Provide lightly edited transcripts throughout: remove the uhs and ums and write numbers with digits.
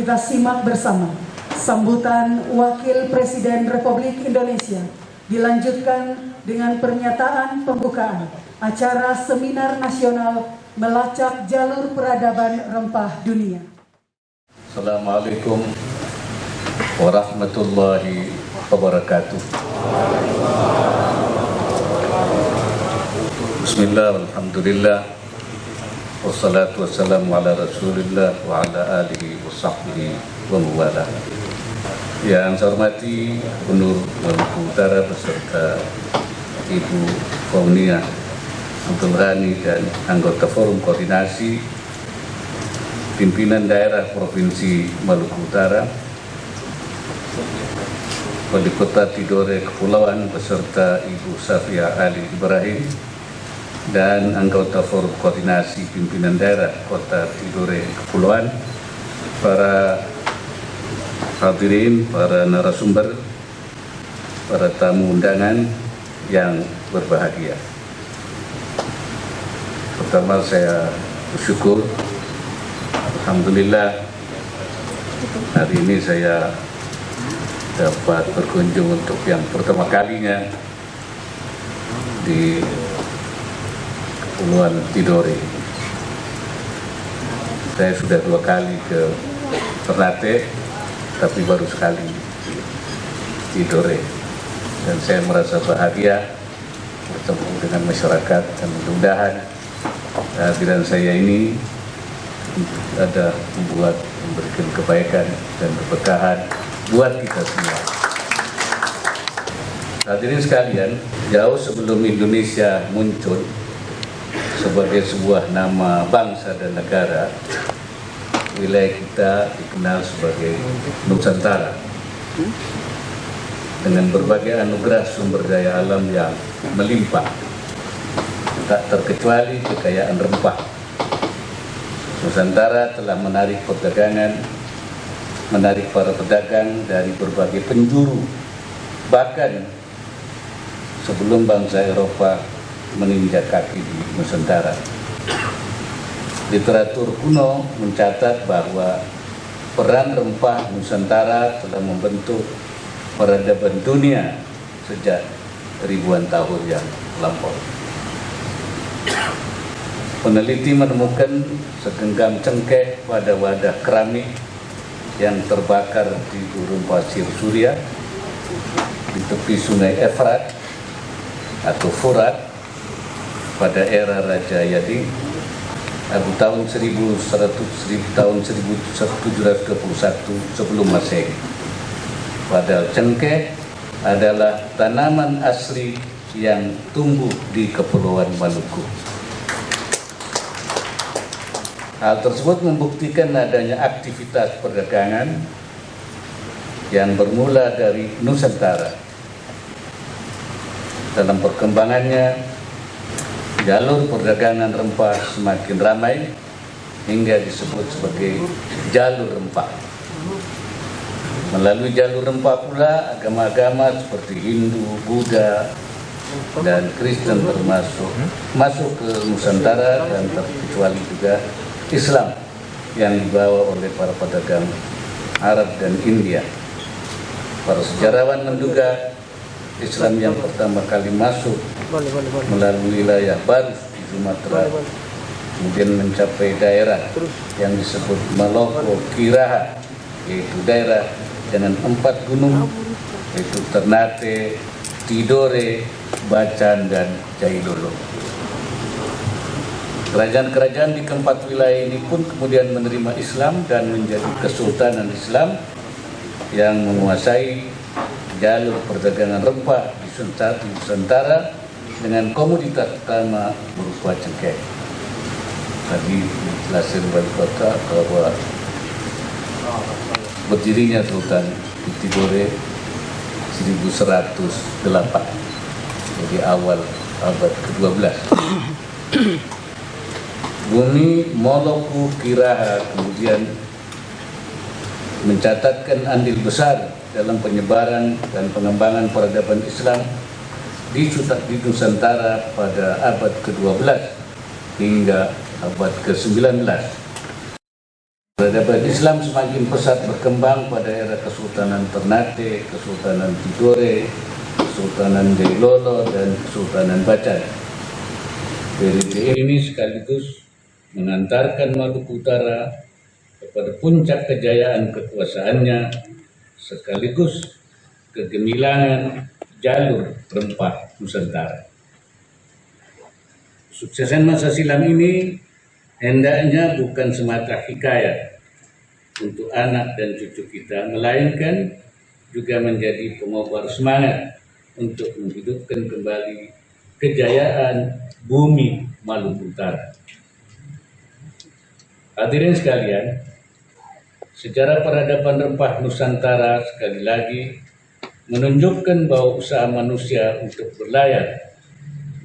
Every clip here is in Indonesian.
kita simak bersama sambutan Wakil Presiden Republik Indonesia dilanjutkan dengan pernyataan pembukaan acara Seminar Nasional Melacak Jalur Peradaban Rempah Dunia. Assalamualaikum warahmatullahi wabarakatuh. Bismillah, alhamdulillah, wassalatu wassalamu ala rasulillah wa ala alihi wa sahbihi wa muwala. Yang saya hormati Gubernur Maluku Utara beserta Ibu Faunia Abdul Ghani dan anggota Forum Koordinasi Pimpinan Daerah Provinsi Maluku Utara, Wali Kota Tidore Kepulauan beserta Ibu Safia Ali Ibrahim dan anggota Forum Koordinasi Pimpinan Daerah Kota Tidore Kepulauan, para hadirin, para narasumber, para tamu undangan yang berbahagia. Pertama saya bersyukur, alhamdulillah hari ini saya dapat berkunjung untuk yang pertama kalinya di Kepulauan Tidore. Saya sudah 2 kali ke Ternate, tapi baru sekali di Tidore, dan saya merasa bahagia bertemu dengan masyarakat, dan mudah-mudahan kehadiran saya ini memberikan kebaikan dan keberkahan buat kita semua. Hadirin sekalian, jauh sebelum Indonesia muncul sebagai sebuah nama bangsa dan negara, wilayah kita dikenal sebagai Nusantara dengan berbagai anugerah sumber daya alam yang melimpah, tak terkecuali kekayaan rempah. Nusantara telah menarik perdagangan, menarik para pedagang dari berbagai penjuru, bahkan sebelum bangsa Eropa menginjak kaki di Nusantara. Literatur kuno mencatat bahwa peran rempah Nusantara telah membentuk peradaban dunia sejak ribuan tahun yang lampau. Peneliti menemukan segenggam cengkeh pada wadah keramik yang terbakar di gurun pasir Suriah di tepi sungai Efrat atau Furat pada era Raja Yadi tahun 1721 sebelum Masehi. Padahal cengkeh adalah tanaman asli yang tumbuh di Kepulauan Maluku. Hal tersebut membuktikan adanya aktivitas perdagangan yang bermula dari Nusantara. Dalam perkembangannya, jalur perdagangan rempah semakin ramai hingga disebut sebagai jalur rempah. Melalui jalur rempah pula agama-agama seperti Hindu, Buddha, dan Kristen masuk ke Nusantara, dan terkecuali juga Islam yang dibawa oleh para pedagang Arab dan India. Para sejarawan menduga Islam yang pertama kali masuk melalui wilayah baru di Sumatera, kemudian mencapai daerah yang disebut Maloko Kiraha, yaitu daerah dengan 4 gunung, yaitu Ternate, Tidore, Bacan, dan Jailolo. Kerajaan-kerajaan di keempat wilayah ini pun kemudian menerima Islam dan menjadi Kesultanan Islam yang menguasai jalur perdagangan rempah di Nusantara dengan komoditas utama berupa cengkeh. Tadi dijelaskan Wali Kota bahwa berdirinya Sultan di Tidore 1108, jadi awal abad ke-12. Bumi Moloku Kiraha kemudian mencatatkan andil besar dalam penyebaran dan pengembangan peradaban Islam di Nusantara pada abad ke-12 hingga abad ke-19. Peradaban Islam semakin pesat berkembang pada era Kesultanan Ternate, Kesultanan Tidore, Kesultanan Jailolo, dan Kesultanan Bacan. Periode ini sekaligus mengantarkan Maluku Utara kepada puncak kejayaan kekuasaannya, sekaligus kegemilangan jalur rempah Nusantara. Suksesan masa silam ini hendaknya bukan semata hikayat untuk anak dan cucu kita, melainkan juga menjadi pengobar semangat untuk menghidupkan kembali kejayaan bumi Maluku Utara. Hadirin sekalian, sejarah peradaban rempah Nusantara sekali lagi menunjukkan bahwa usaha manusia untuk berlayar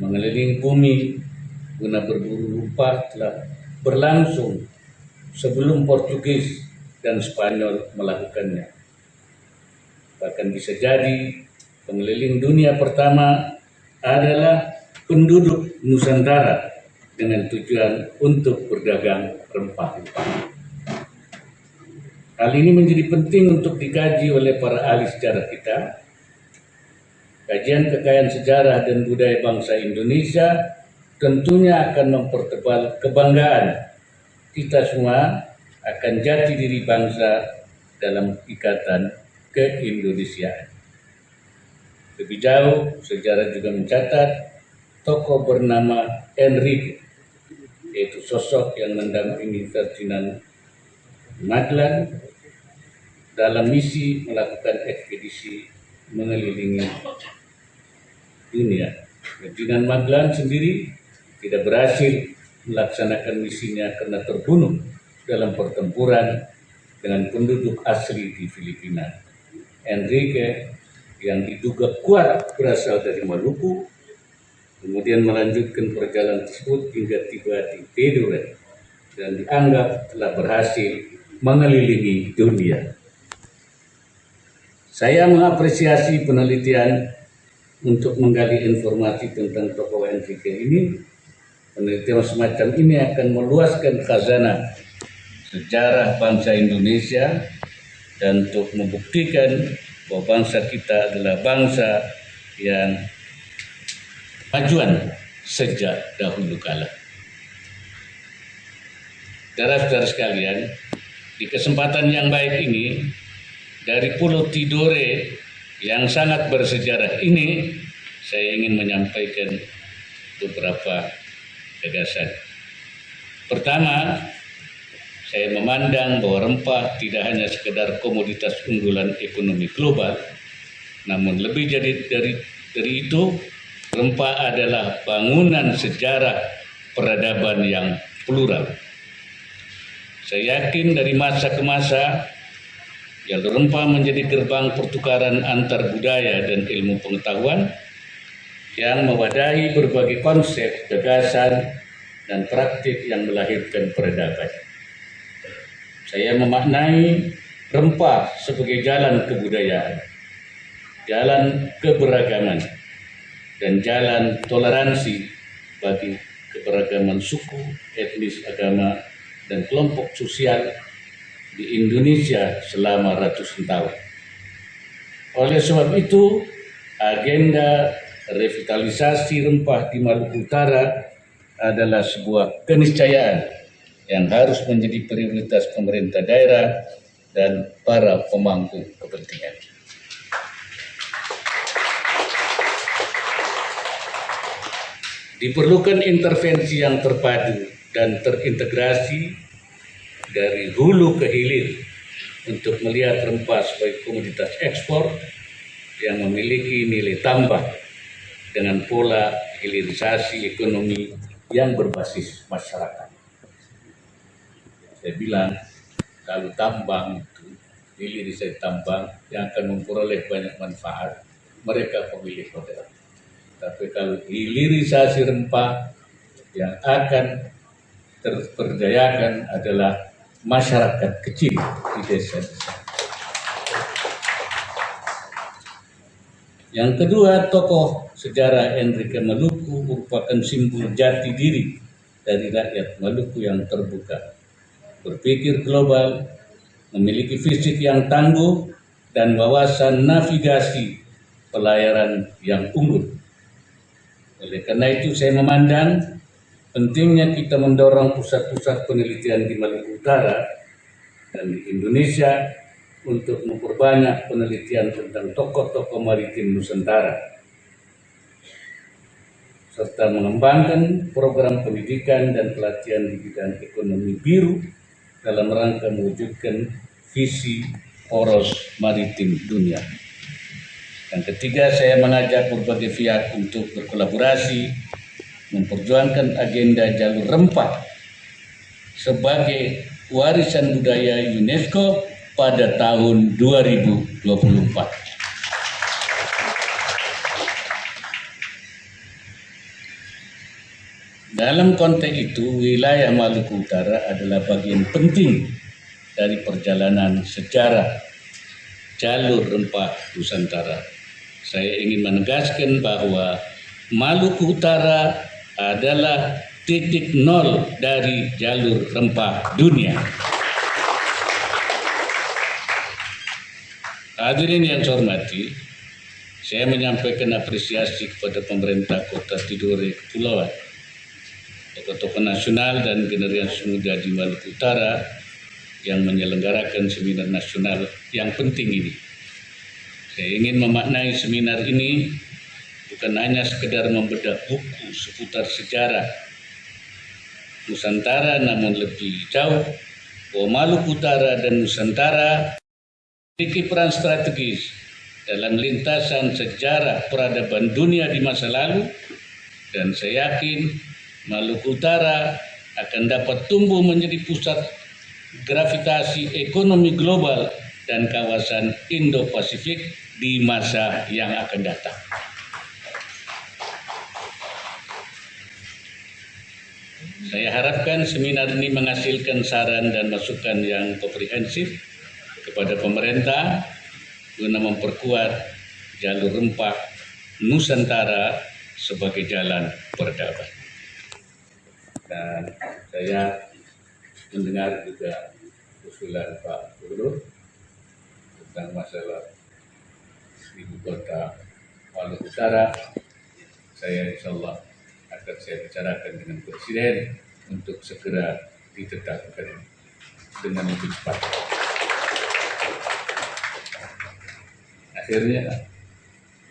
mengelilingi bumi guna berburu rempah telah berlangsung sebelum Portugis dan Spanyol melakukannya. Bahkan bisa jadi pengeliling dunia pertama adalah penduduk Nusantara dengan tujuan untuk berdagang rempah-rempah. Hal ini menjadi penting untuk dikaji oleh para ahli sejarah kita. Kajian kekayaan sejarah dan budaya bangsa Indonesia tentunya akan mempertebal kebanggaan kita semua akan jati diri bangsa dalam ikatan keindonesiaan. Lebih jauh, sejarah juga mencatat tokoh bernama Enrique, yaitu sosok yang mendampingi Ferdinand Magellan dalam misi melakukan ekspedisi mengelilingi dunia. Ferdinand Magellan sendiri tidak berhasil melaksanakan misinya karena terbunuh dalam pertempuran dengan penduduk asli di Filipina. Enrique yang diduga kuat berasal dari Maluku, kemudian melanjutkan perjalanan tersebut hingga tiba di Tidore dan dianggap telah berhasil mengelilingi dunia. Saya mengapresiasi penelitian untuk menggali informasi tentang tokoh Enrique ini. Penelitian semacam ini akan meluaskan khazanah sejarah bangsa Indonesia dan untuk membuktikan bahwa bangsa kita adalah bangsa yang majuan sejak dahulu kala. Saudara-saudara sekalian, di kesempatan yang baik ini, dari Pulau Tidore yang sangat bersejarah ini, saya ingin menyampaikan beberapa gagasan. Pertama, saya memandang bahwa rempah tidak hanya sekedar komoditas unggulan ekonomi global, namun lebih dari itu, rempah adalah bangunan sejarah peradaban yang plural. Saya yakin dari masa ke masa, jalur rempah menjadi gerbang pertukaran antar budaya dan ilmu pengetahuan yang mewadahi berbagai konsep, gagasan, dan praktik yang melahirkan peradaban. Saya memaknai rempah sebagai jalan kebudayaan, jalan keberagaman, dan jalan toleransi bagi keberagaman suku, etnis, agama, dan kelompok sosial di Indonesia selama ratusan tahun. Oleh sebab itu, agenda revitalisasi rempah di Maluku Utara adalah sebuah keniscayaan yang harus menjadi prioritas pemerintah daerah dan para pemangku kepentingan. Diperlukan intervensi yang terpadu dan terintegrasi dari hulu ke hilir untuk melihat rempah sebagai komoditas ekspor yang memiliki nilai tambah dengan pola hilirisasi ekonomi yang berbasis masyarakat. Saya bilang, kalau tambang itu, hilirisasi tambang yang akan memperoleh banyak manfaat, mereka pemilik modal. Tapi kalau hilirisasi rempah yang akan terberdayakan adalah masyarakat kecil di desa-desa. Yang kedua, tokoh sejarah Enrique Maluku merupakan simbol jati diri dari rakyat Maluku yang terbuka, berpikir global, memiliki fisik yang tangguh, dan wawasan navigasi pelayaran yang unggul. Oleh karena itu saya memandang pentingnya kita mendorong pusat-pusat penelitian di Maluku Utara dan di Indonesia untuk memperbanyak penelitian tentang tokoh-tokoh maritim Nusantara, serta mengembangkan program pendidikan dan pelatihan di bidang ekonomi biru dalam rangka mewujudkan visi poros maritim dunia. Yang ketiga, saya mengajak berbagai pihak untuk berkolaborasi memperjuangkan agenda jalur rempah sebagai warisan budaya UNESCO pada tahun 2024. Dalam konteks itu, wilayah Maluku Utara adalah bagian penting dari perjalanan sejarah jalur rempah Nusantara. Saya ingin menegaskan bahwa Maluku Utara adalah titik nol dari jalur rempah dunia. Hadirin yang saya hormati, saya menyampaikan apresiasi kepada pemerintah Kota Tidore Kepulauan, tokoh-tokoh nasional dan generasi muda di Maluku Utara yang menyelenggarakan seminar nasional yang penting ini. Saya ingin memaknai seminar ini bukan hanya sekedar membedah buku seputar sejarah Nusantara, namun lebih jauh bahwa Maluku Utara dan Nusantara memiliki peran strategis dalam lintasan sejarah peradaban dunia di masa lalu, dan saya yakin Maluku Utara akan dapat tumbuh menjadi pusat gravitasi ekonomi global dan kawasan Indo-Pasifik di masa yang akan datang. Saya harapkan seminar ini menghasilkan saran dan masukan yang komprehensif kepada pemerintah guna memperkuat jalur rempah Nusantara sebagai jalan peradaban. Dan saya mendengar juga usulan Pak Gubernur tentang masalah ibu kota Maluku Utara. Saya insyaAllah akan saya bicarakan dengan Presiden untuk segera ditetapkan dengan lebih cepat. Akhirnya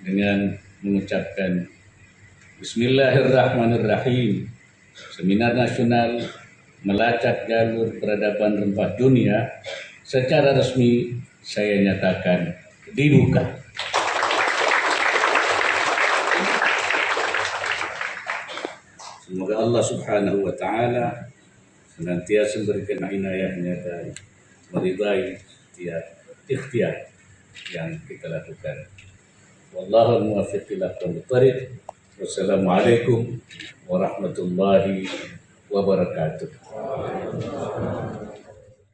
dengan mengucapkan Bismillahirrahmanirrahim, seminar nasional melacak jalur peradaban rempah dunia secara resmi saya nyatakan dibuka. Semoga Allah Subhanahu wa Ta'ala senantiasa memberikan inayahnya dan meridai setiap ikhtiar yang kita lakukan. Wallahu muwaffiq ila aqwamit thariq. Wassalamualaikum warahmatullahi wabarakatuh.